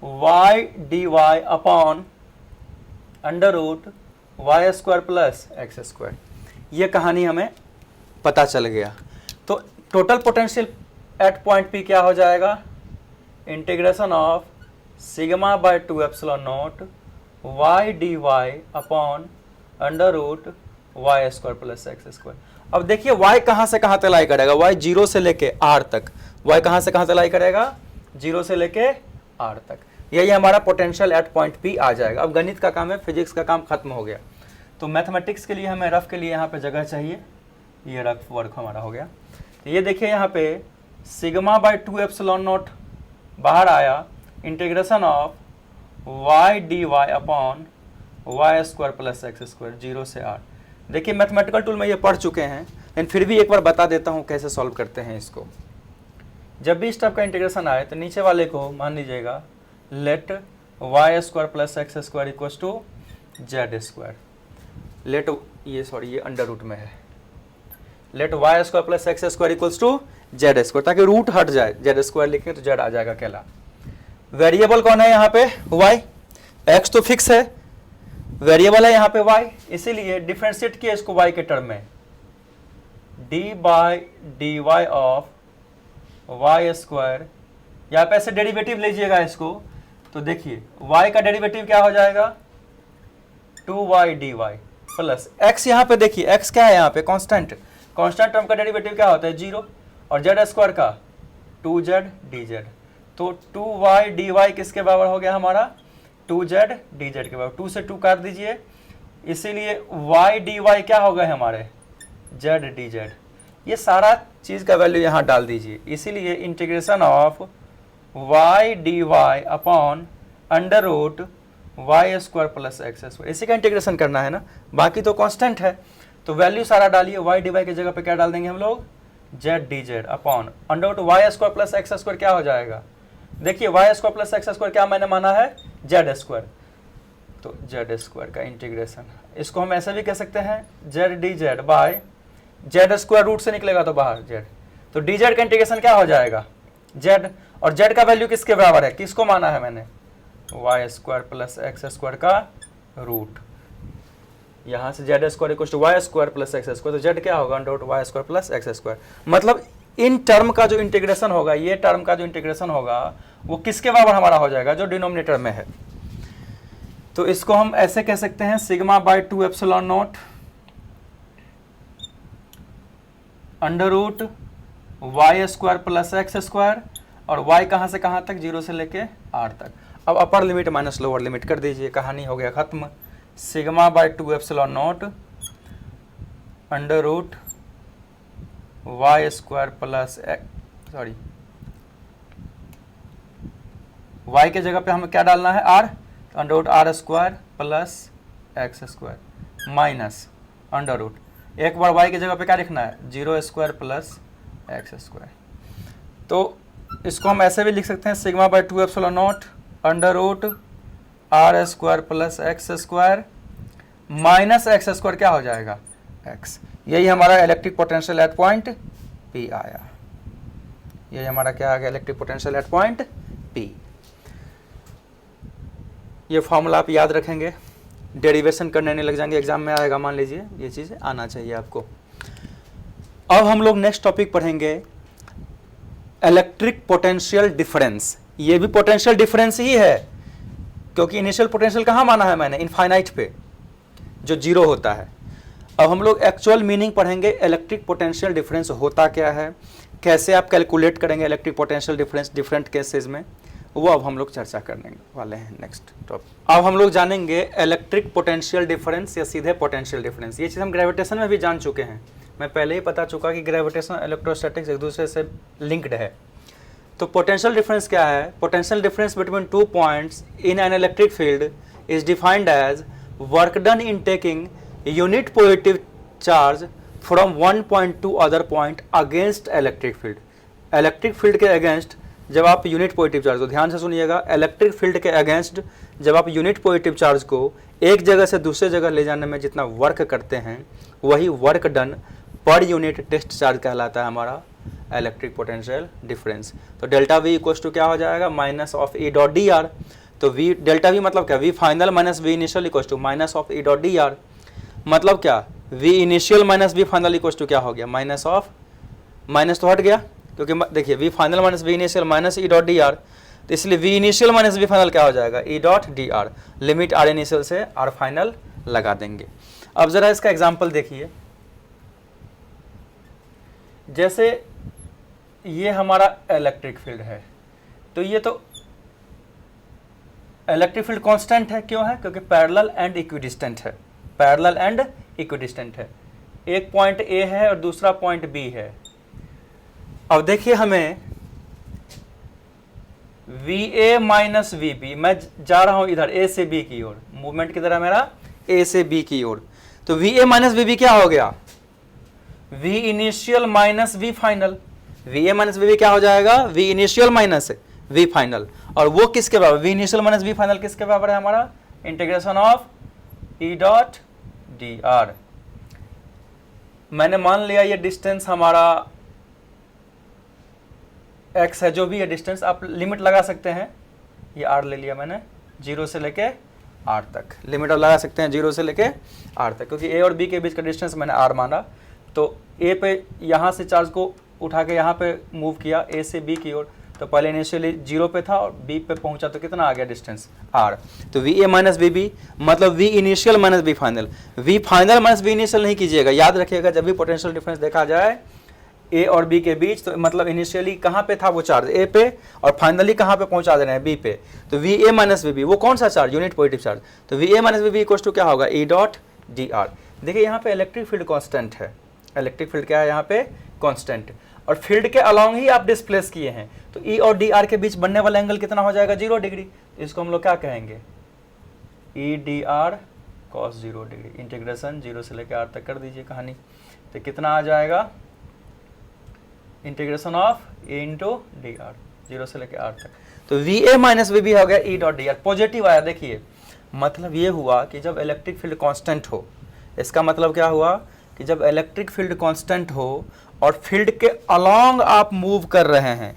Speaker 1: Y D Y upon under root Y square plus X square. ये कहानी हमें पता चल गया। तो total potential at point P क्या हो जाएगा, integration of sigma by 2 epsilon naught Y D Y upon under root Y square plus X square. अब देखिए वाई कहाँ से कहाँ तक लाई करेगा, वाई 0 से लेके आर तक, वाई कहाँ से कहाँ तक लाई करेगा, 0 से लेके आर तक। यही हमारा पोटेंशियल एट पॉइंट पी आ जाएगा। अब गणित का काम है, फिजिक्स का काम खत्म हो गया। तो मैथमेटिक्स के लिए हमें रफ के लिए यहाँ पे जगह चाहिए, ये रफ वर्क हमारा हो गया। ये देखिए यहाँ पे सिग्मा बाय 2 एप्सिलॉन नॉट बाहर आया, integration of Y D Y upon Y square plus X square 0 से आर। देखिए मैथमेटिकल टूल में ये पढ़ चुके हैं, लेकिन फिर भी एक बार बता देता हूँ कैसे सॉल्व करते हैं इसको। जब भी इस टाइप का इंटीग्रेशन आए तो नीचे वाले को मान लीजिएगा let Y square plus X square equals to Z square, let ये अंडर रूट में है, let Y square plus X square equals to Z square, ताकि रूट हट जाए, जेड स्क्वायर लिखें तो जेड आ जाएगा अकेला। वेरिएबल कौन है यहाँ पे, वाई, एक्स तो फिक्स है, वेरिएबल है यहाँ पे वाई, इसीलिए डिफरेंशिएट किया इसको वाई के टर्म में, D by D Y of Y square, यहाँ पे ऐसे डेरिवेटिव लीजिएगा इसको, तो देखिए y का डेरिवेटिव क्या हो जाएगा 2y dy प्लस x, यहाँ पे देखिए x क्या है यहाँ पे कांस्टेंट, कांस्टेंट टर्म का डेरिवेटिव क्या होता है 0, और z स्क्वायर का 2z dz, तो 2y dy किसके बराबर हो गया हमारा 2z dz के बराबर, 2 से 2 काट दीजिए, इसीलिए y dy क्या हो गए हमारे z dz। ये सारा चीज़ का वैल्यू यहाँ डाल दीजिए, इसीलिए integration of Y D Y upon under root Y square plus X square, इसी का इंटीग्रेशन करना है ना, बाकी तो कांस्टेंट है। तो वैल्यू सारा डालिए, वाई डी वाई की जगह पे क्या डाल देंगे हम लोग Z D Z upon under root Y square plus X square क्या हो जाएगा, देखिए Y square plus X square क्या मैंने माना है जेड स्क्वायर, तो जेड स्क्वायर का इंटीग्रेशन, इसको हम ऐसे भी कह सकते हैं Z D Z by Z square, root से निकलेगा तो बाहर जेड, तो डी जेड का इंटीग्रेशन क्या हो जाएगा जेड, और जेड का वैल्यू किसके बराबर है, किसको माना है मैंने Y square plus X square का रूट, यहाँ से Z square equal to Y square plus X square, तो जेड क्या होगा under root Y square plus X square. मतलब इन टर्म का जो इंटीग्रेशन होगा, ये टर्म का जो इंटीग्रेशन होगा वो किसके बराबर हमारा हो जाएगा, जो डिनोमिनेटर में है। तो इसको हम ऐसे कह सकते हैं sigma by 2 epsilon naught under root Y square plus X square, और y कहाँ से कहाँ तक 0 से लेके r तक। अब upper limit minus lower limit कर दीजिए, कहानी हो गया खत्म। Sigma by 2 epsilon naught under root Y square plus sorry y के जगह पे हमें क्या डालना है r, तो under root R square plus X square minus under root, एक बार y के जगह पे क्या लिखना है 0 स्क्वायर प्लस एक्स स्क्वायर। तो इसको हम ऐसे भी लिख सकते हैं sigma by 2 epsilon naught under root R square plus X square minus X square क्या हो जाएगा x। यही हमारा electric potential at point P आया, यही हमारा क्या आ गया electric potential at point P। ये फॉर्मूला आप याद रखेंगे, डेरिवेशन करने नहीं लग जाएंगे, एग्जाम में आएगा, मान लीजिए ये चीज़ आना चाहिए आपको। अब हम लोग नेक्स्ट टॉपिक पढ़ेंगे इलेक्ट्रिक पोटेंशियल डिफरेंस। ये भी पोटेंशियल डिफरेंस ही है, क्योंकि इनिशियल पोटेंशियल कहाँ माना है मैंने, इनफाइनाइट पे जो जीरो होता है। अब हम लोग एक्चुअल मीनिंग पढ़ेंगे, इलेक्ट्रिक पोटेंशियल डिफरेंस होता क्या है, कैसे आप कैलकुलेट करेंगे electric potential difference different cases में, वो अब हम लोग चर्चा करने वाले हैं नेक्स्ट टॉपिक। अब हम लोग जानेंगे इलेक्ट्रिक पोटेंशियल डिफरेंस या सीधे पोटेंशियल डिफरेंस। ये चीज़ हम ग्रेविटेशन में भी जान चुके हैं, मैं पहले ही बता चुका कि ग्रेविटेशन इलेक्ट्रोस्टैटिक्स एक दूसरे से लिंक्ड है। तो पोटेंशियल डिफरेंस क्या है, potential difference between 2 points in an electric field is defined as work done in taking unit positive charge from one point to other point against electric field. Electric field के against जब आप unit positive charge को, ध्यान से सुनिएगा, electric field के against जब आप यूनिट पॉजिटिव चार्ज को एक जगह से दूसरे जगह ले जाने में जितना वर्क करते हैं, वही work done per unit test charge कहलाता है हमारा इलेक्ट्रिक पोटेंशियल डिफरेंस। तो डेल्टा वी इक्वल टू क्या हो जाएगा, minus of E dot D R. तो वी डेल्टा वी मतलब क्या, V final minus V initial equal to minus of E dot D R. मतलब क्या, V initial minus V final equal to क्या हो गया, माइनस ऑफ, माइनस तो हट गया, क्योंकि देखिए V final minus V initial minus E dot D R, तो इसलिए V initial minus V final क्या हो जाएगा, E dot D R. Limit R initial से आर फाइनल लगा देंगे। अब जरा इसका एग्जाम्पल देखिए, जैसे ये हमारा इलेक्ट्रिक फील्ड है, तो ये तो इलेक्ट्रिक फील्ड कांस्टेंट है, क्यों है, क्योंकि पैरेलल एंड इक्विडिस्टेंट है, पैरेलल एंड इक्विडिस्टेंट है। एक पॉइंट ए है और दूसरा पॉइंट बी है। अब देखिए हमें VA माइनस VB, मैं जा रहा हूं इधर A से B की ओर, मूवमेंट किधर है मेरा, A से B की ओर। तो VA माइनस VB क्या हो गया, V initial minus V final. VA minus VB क्या हो जाएगा, V initial minus V final. और वो किसके बराबर, V initial minus V final किसके बराबर है हमारा, integration of E dot D are. मैंने मान लिया ये डिस्टेंस हमारा x है, जो भी है डिस्टेंस, आप लिमिट लगा सकते हैं, ये r ले लिया मैंने, 0 से लेके r तक लिमिट आप लगा सकते हैं, 0 से लेके r तक, क्योंकि a और b के बीच का डिस्टेंस मैंने r माना। तो a पे यहाँ से चार्ज को उठा के यहाँ पे मूव किया a से b की ओर, तो पहले इनिशियली 0 पे था और b पे पहुँचा, तो कितना आ गया डिस्टेंस r। तो VA माइनस VB मतलब V initial minus V final. V final minus V initial नहीं कीजिएगा, याद रखिएगा जब भी पोटेंशियल डिफरेंस देखा जाए A और B के बीच, तो मतलब इनिशियली कहाँ पे था वो चार्ज A पे, और फाइनली कहाँ पे पहुँचा दे रहे हैं B पे। तो VA माइनस VB वो कौन सा चार्ज, यूनिट पॉजिटिव चार्ज। तो VA minus VB equal to क्या होगा, E डॉट डी आर। देखिए यहाँ पे इलेक्ट्रिक फील्ड कांस्टेंट है, इलेक्ट्रिक फील्ड क्या है यहाँ पे, कांस्टेंट, और फील्ड के अलॉन्ग ही आप डिस्प्लेस किए हैं, तो E और डी आर के बीच बनने वाला एंगल कितना हो जाएगा, 0 डिग्री। तो इसको हम लोग क्या कहेंगे, E D R cos 0 degree. Integration 0 से लेकर r तक कर दीजिए कहानी, तो कितना आ जाएगा, integration of A into D are, 0 से लेकर r तक। तो VA माइनस VB हो गया E dot D R, positive आया। देखिए मतलब ये हुआ कि जब इलेक्ट्रिक फील्ड कांस्टेंट हो, इसका मतलब क्या हुआ कि जब इलेक्ट्रिक फील्ड कांस्टेंट हो और फील्ड के अलॉन्ग आप मूव कर रहे हैं,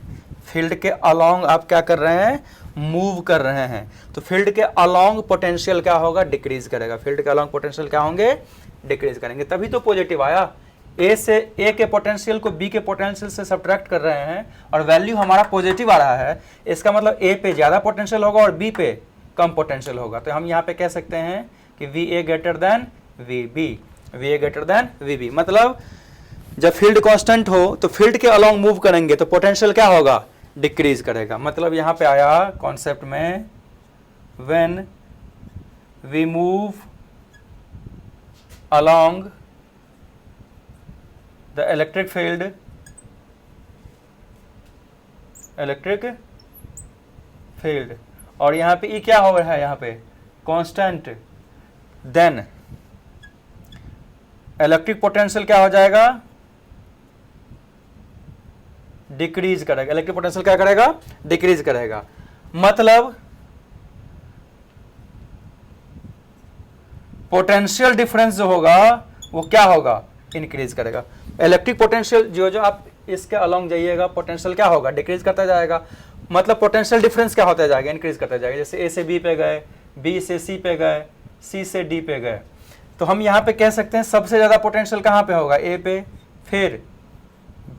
Speaker 1: फील्ड के अलॉन्ग आप क्या कर रहे हैं, मूव कर रहे हैं, तो फील्ड के अलॉन्ग पोटेंशियल क्या होगा, डिक्रीज करेगा। फील्ड के अलॉन्ग पोटेंशियल क्या होंगे, डिक्रीज करेंगे, तभी तो पॉजिटिव आया। A के पोटेंशियल को B के पोटेंशियल से सब्ट्रैक्ट कर रहे हैं और वैल्यू हमारा पॉजिटिव आ रहा है, इसका मतलब A पे ज़्यादा पोटेंशियल होगा और B पे कम पोटेंशियल होगा। तो हम यहाँ पे कह सकते हैं कि VA greater than VB, VA greater than VB। मतलब जब फील्ड कांस्टेंट हो तो फील्ड के अलॉन्ग मूव करेंगे तो पोटेंशियल क्या होगा, डिक्रीज करेगा। मतलब यहाँ पे आया कॉन्सेप्ट में when we move along the electric field, और यहाँ पे E क्या हो रहा है, यहाँ पे कांस्टेंट, देन इलेक्ट्रिक पोटेंशियल क्या हो जाएगा, डिक्रीज करेगा। इलेक्ट्रिक पोटेंशियल क्या करेगा, डिक्रीज करेगा। मतलब पोटेंशियल डिफरेंस जो होगा वो क्या होगा, इंक्रीज करेगा। इलेक्ट्रिक पोटेंशियल जो जो आप इसके अलोंग जाइएगा, पोटेंशियल क्या होगा, डिक्रीज करता जाएगा। मतलब पोटेंशियल डिफरेंस क्या होता जाएगा, इंक्रीज करता जाएगा। जैसे ए से बी पे गए, बी से सी पे गए, सी से डी पे गए, तो हम यहाँ पे कह सकते हैं सबसे ज्यादा पोटेंशियल कहाँ पे होगा, ए पे, फिर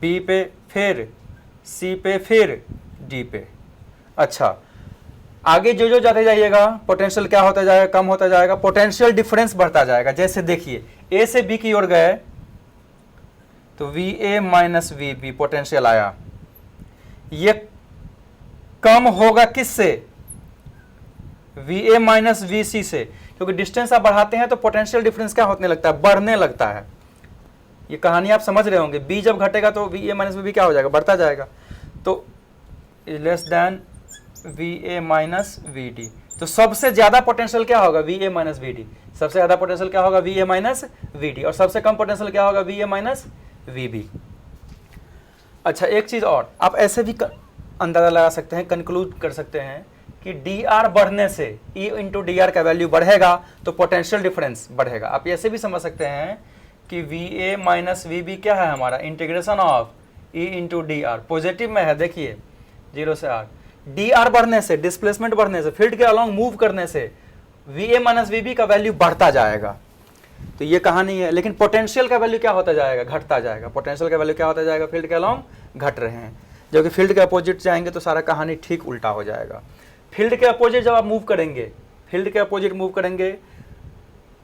Speaker 1: बी पे, फिर सी पे, फिर डी पे। अच्छा, आगे जो जो जाते जाइएगा पोटेंशियल क्या होता जाएगा, कम होता जाएगा, पोटेंशियल डिफरेंस बढ़ता जाएगा। जैसे देखिए ए से बी की ओर गए तो V A minus V B potential आया, ये कम होगा किससे, V A minus V C से, क्योंकि डिस्टेंस आप बढ़ाते हैं तो पोटेंशियल डिफरेंस क्या होने लगता है, बढ़ने लगता है। ये कहानी आप समझ रहे होंगे, बी जब घटेगा तो V A minus V B क्या हो जाएगा, बढ़ता जाएगा। तो less than V A minus V D, तो सबसे ज्यादा पोटेंशियल क्या होगा, V A minus V D. सबसे ज्यादा पोटेंशियल क्या होगा, V A minus V D, और सबसे कम पोटेंशियल क्या होगा, V A minus V B. अच्छा, एक चीज और आप ऐसे भी अंदाजा लगा सकते हैं, कंक्लूड कर सकते हैं कि डी आर बढ़ने से ई इंटू डी आर का वैल्यू बढ़ेगा तो पोटेंशियल डिफरेंस बढ़ेगा। आप ऐसे भी समझ सकते हैं कि V A minus V B क्या है हमारा, integration of E into D R, positive में है, देखिए 0 से r। डी आर बढ़ने से, डिस्प्लेसमेंट बढ़ने से, फील्ड के अलॉन्ग मूव करने से V A minus V B का वैल्यू बढ़ता जाएगा। तो ये कहानी है। लेकिन पोटेंशियल का वैल्यू क्या होता जाएगा, घटता जाएगा। पोटेंशियल का वैल्यू क्या होता जाएगा, फील्ड के अलॉन्ग घट रहे हैं, जबकि फील्ड के अपोजिट जाएंगे तो सारा कहानी ठीक उल्टा हो जाएगा। फील्ड के अपोजिट जब आप मूव करेंगे, फील्ड के अपोजिट मूव करेंगे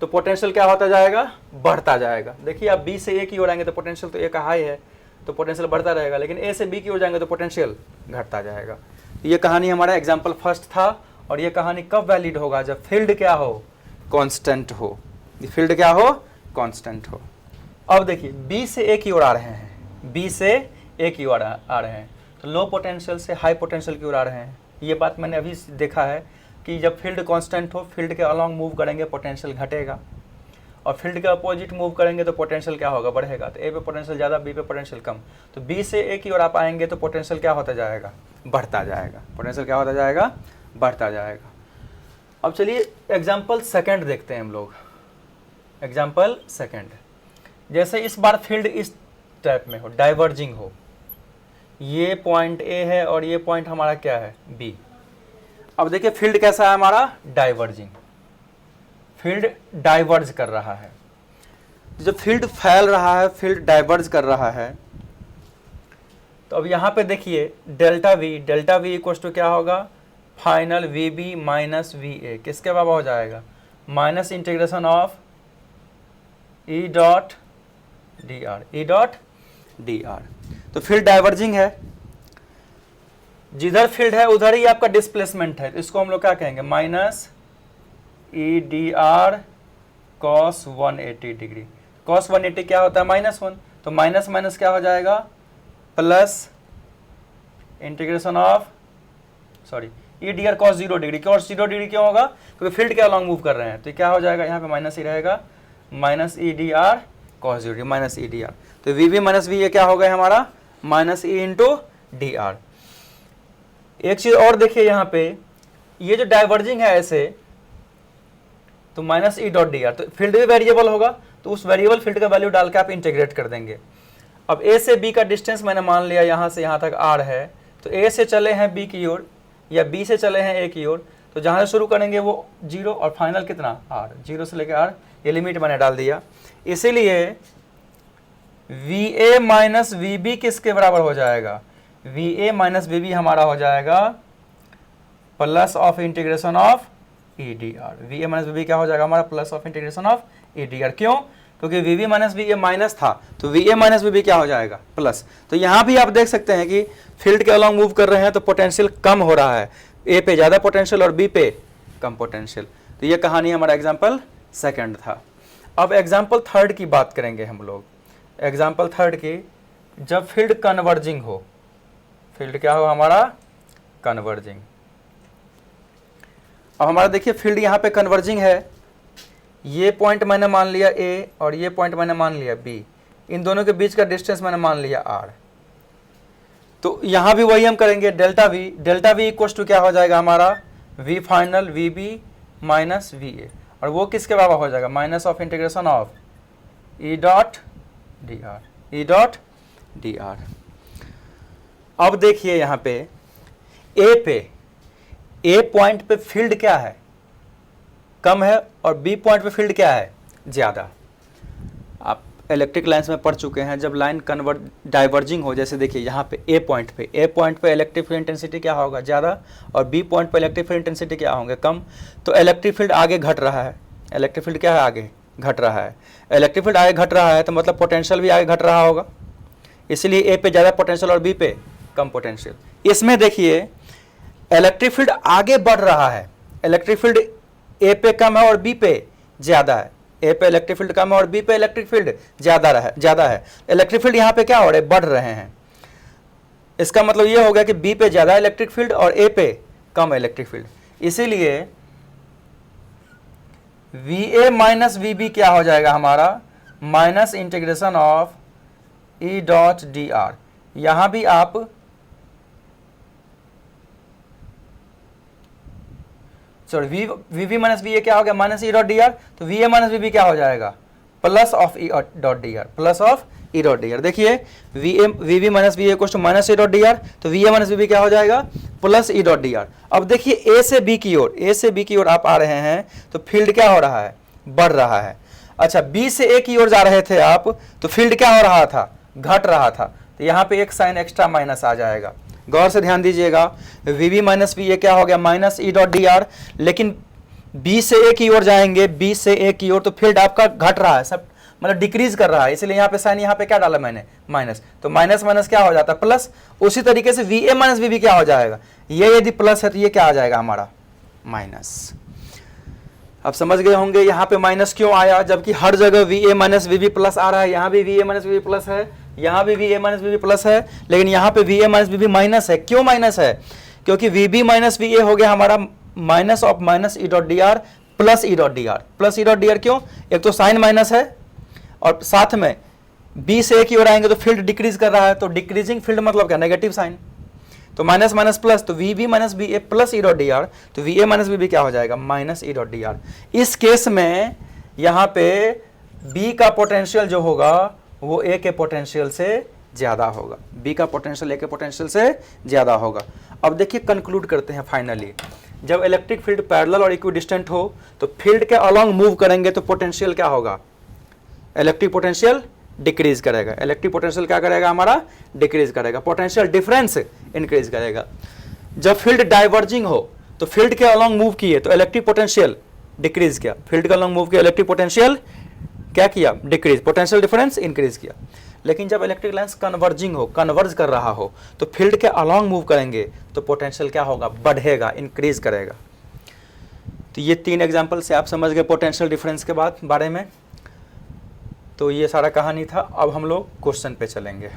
Speaker 1: तो पोटेंशियल क्या होता जाएगा, बढ़ता जाएगा। देखिए आप बी से ए की ओर आएंगे तो पोटेंशियल तो ए का हाई है तो पोटेंशियल बढ़ता रहेगा, लेकिन ए से बी की ओर जाएंगे तो पोटेंशियल घटता जाएगा। ये कहानी हमारा एग्जाम्पल फर्स्ट था, और ये कहानी कब वैलिड होगा, जब फील्ड क्या हो, कांस्टेंट हो। फील्ड क्या हो, कांस्टेंट हो। अब देखिए बी से ए की ओर आ रहे हैं, बी से ए की ओर आ रहे हैं, तो लो पोटेंशियल से हाई पोटेंशियल की ओर आ रहे हैं। ये बात मैंने अभी देखा है कि जब फील्ड कांस्टेंट हो, फील्ड के अलॉन्ग मूव करेंगे पोटेंशियल घटेगा, और फील्ड के अपोजिट मूव करेंगे तो पोटेंशियल क्या होगा, बढ़ेगा। तो ए पे पोटेंशियल ज़्यादा, बी पे पोटेंशियल कम। तो बी से ए की ओर आप आएंगे तो पोटेंशियल क्या होता जाएगा, बढ़ता जाएगा। पोटेंशियल क्या होता जाएगा, बढ़ता जाएगा। अब चलिए एग्जाम्पल सेकेंड देखते हैं हम लोग। एग्जाम्पल सेकेंड, जैसे इस बार फील्ड इस टाइप में हो, डाइवर्जिंग हो, ये पॉइंट ए है और ये पॉइंट हमारा क्या है, बी। अब देखिए फील्ड कैसा है हमारा, डाइवर्जिंग। फील्ड डाइवर्ज कर रहा है। जब फील्ड फैल रहा है, फील्ड डाइवर्ज कर रहा है, तो अब यहां पे देखिए डेल्टा वी इक्वल टू क्या होगा, final V B minus V A, किसके बराबर हो जाएगा, minus integration of E dot D R, E dot D R. तो फील्ड डाइवर्जिंग है, जिधर फील्ड है उधर ही आपका डिस्प्लेसमेंट है, तो इसको हम लोग क्या कहेंगे, minus E D are cos 180 degree. Cos 180 क्या होता है, -1, तो माइनस माइनस क्या हो जाएगा, plus integration of, sorry, E D are cos 0 degree. Cos 0 degree क्यों होगा, क्योंकि फील्ड के अलॉन्ग मूव कर रहे हैं, तो क्या हो जाएगा, यहाँ पे माइनस ही रहेगा, minus E D are cos 0 degree, minus E D R. तो वी बी माइनस वी, ये क्या हो गया हमारा, minus E into D are. एक चीज और देखिए यहाँ पे, ये जो डाइवर्जिंग है ऐसे, तो minus E dot D R, तो फील्ड भी वेरिएबल होगा, तो उस वेरिएबल फील्ड का वैल्यू डाल के आप इंटीग्रेट कर देंगे। अब ए से बी का डिस्टेंस मैंने मान लिया यहाँ से यहाँ तक आर है, तो ए से चले हैं बी की ओर या बी से चले हैं ए की ओर, तो जहाँ से शुरू करेंगे वो 0 और फाइनल कितना, आर, 0 से लेकर आर, ये लिमिट मैंने डाल दिया। इसीलिए V A minus V B किसके बराबर हो जाएगा, V A minus V B हमारा हो जाएगा plus of integration of E D R. V A minus V B क्या हो जाएगा हमारा, plus of integration of E D R. क्यों, क्योंकि V B minus V A minus था, तो V A minus V B क्या हो जाएगा, प्लस। तो यहाँ भी आप देख सकते हैं कि फील्ड के अलॉन्ग मूव कर रहे हैं तो पोटेंशियल कम हो रहा है, ए पे ज़्यादा पोटेंशियल और बी पे कम पोटेंशियल। तो ये कहानी हमारा एग्जाम्पल सेकंड था। अब एग्जाम्पल थर्ड की बात करेंगे हम लोग। एग्जाम्पल थर्ड की, जब फील्ड कन्वर्जिंग हो, फील्ड क्या हो हमारा कन्वर्जिंग। अब हमारा देखिए फील्ड यहाँ पे कन्वर्जिंग है, ये पॉइंट मैंने मान लिया ए और ये पॉइंट मैंने मान लिया बी, इन दोनों के बीच का डिस्टेंस मैंने मान लिया आर। तो यहाँ भी वही हम करेंगे, डेल्टा वी इक्वल टू क्या हो जाएगा हमारा V final V B minus V A, और वो किसके बराबर हो जाएगा minus of integration of E dot D R, E dot D R. अब देखिए यहाँ पे ए पॉइंट पे फील्ड क्या है कम है और बी पॉइंट पे फील्ड क्या है ज़्यादा। आप इलेक्ट्रिक लाइन्स में पढ़ चुके हैं, जब लाइन डाइवर्जिंग हो, जैसे देखिए यहाँ पे ए पॉइंट पे इलेक्ट्रिक फील्ड इंटेंसिटी क्या होगा ज़्यादा और बी पॉइंट पे इलेक्ट्रिक फील्ड इंटेंसिटी क्या होंगे कम। तो इलेक्ट्रिक फील्ड आगे घट रहा है, इलेक्ट्रिक फील्ड क्या है आगे घट रहा है, इलेक्ट्रिक फील्ड आगे घट रहा है तो मतलब पोटेंशियल भी आगे घट रहा होगा, इसलिए ए पे ज़्यादा पोटेंशियल और बी पे कम पोटेंशियल। इसमें देखिए इलेक्ट्रिक फील्ड आगे बढ़ रहा है, इलेक्ट्रिक फील्ड ए पे कम है और बी पे ज़्यादा है, ए पे इलेक्ट्रिक फील्ड कम है और बी पे इलेक्ट्रिक फील्ड ज़्यादा है। इलेक्ट्रिक फील्ड यहाँ पे क्या हो रहे हैं बढ़ रहे हैं, इसका मतलब ये हो गया कि बी पे ज़्यादा इलेक्ट्रिक फील्ड और ए पे कम इलेक्ट्रिक फील्ड, इसीलिए V A minus V B क्या हो जाएगा हमारा minus integration of E dot D R. यहाँ भी आप sorry V V minus V A क्या हो गया minus E dot D R, तो V A minus V B क्या हो जाएगा plus of E dot D R, plus of E dot D R. देखिए V V minus V A equal to minus E dot D R, तो V A minus V B क्या हो जाएगा plus E dot D R. अब देखिए ए से B की ओर आप आ रहे हैं तो फील्ड क्या हो रहा है बढ़ रहा है। अच्छा बी से ए की ओर जा रहे थे आप तो फील्ड क्या हो रहा था घट रहा था, तो यहाँ पे एक साइन एक्स्ट्रा माइनस आ जाएगा। गौर से ध्यान दीजिएगा, V B minus V A क्या हो गया minus E dot D R, लेकिन बी से ए की ओर जाएंगे, बी से ए की ओर तो फील्ड आपका घट रहा है, सब मतलब डिक्रीज कर रहा है, इसलिए यहाँ पे साइन यहाँ पे क्या डाला मैंने माइनस, तो माइनस माइनस क्या हो जाता है प्लस। उसी तरीके से V A minus V B क्या हो जाएगा, ये यदि प्लस है तो ये क्या आ जाएगा हमारा माइनस। अब समझ गए होंगे यहाँ पे माइनस क्यों आया, जबकि हर जगह V A minus V B plus आ रहा है, यहाँ भी V A minus V B plus है, यहाँ भी V A minus V B plus है, लेकिन यहाँ पे V A minus V B minus है। क्यों माइनस है, क्योंकि V B minus V A हो गया हमारा minus of minus E dot D R plus E dot D R, plus E dot D R क्यों, एक तो साइन माइनस है और साथ में बी से ए की ओर आएंगे तो फील्ड डिक्रीज कर रहा है, तो डिक्रीजिंग फील्ड मतलब क्या नेगेटिव साइन, तो माइनस माइनस प्लस, तो V B minus V A plus E dot D R, तो V A minus V B क्या हो जाएगा minus E dot D R. इस केस में यहाँ पे बी का पोटेंशियल जो होगा वो ए के पोटेंशियल से ज़्यादा होगा, बी का पोटेंशियल ए के पोटेंशियल से ज़्यादा होगा। अब देखिए कंक्लूड करते हैं फाइनली, जब इलेक्ट्रिक फील्ड पैरेलल और इक्विडिस्टेंट हो तो फील्ड के अलॉन्ग मूव करेंगे तो पोटेंशियल क्या होगा इलेक्ट्रिक पोटेंशियल डिक्रीज करेगा, इलेक्ट्रिक पोटेंशियल क्या करेगा हमारा डिक्रीज करेगा, पोटेंशियल डिफरेंस इंक्रीज करेगा। जब फील्ड डाइवर्जिंग हो तो फील्ड के अलॉन्ग मूव किए तो इलेक्ट्रिक पोटेंशियल डिक्रीज किया, फील्ड के अलॉन्ग मूव किया इलेक्ट्रिक पोटेंशियल क्या किया डिक्रीज, पोटेंशियल डिफरेंस इंक्रीज किया। लेकिन जब इलेक्ट्रिक लाइन्स कन्वर्जिंग हो कन्वर्ज कर रहा हो तो फील्ड के अलॉन्ग मूव करेंगे तो पोटेंशियल क्या होगा बढ़ेगा इंक्रीज करेगा। तो ये 3 एग्जाम्पल से आप समझ गए पोटेंशियल डिफरेंस के बारे में। तो ये सारा कहानी था, अब हम लोग क्वेश्चन पे चलेंगे।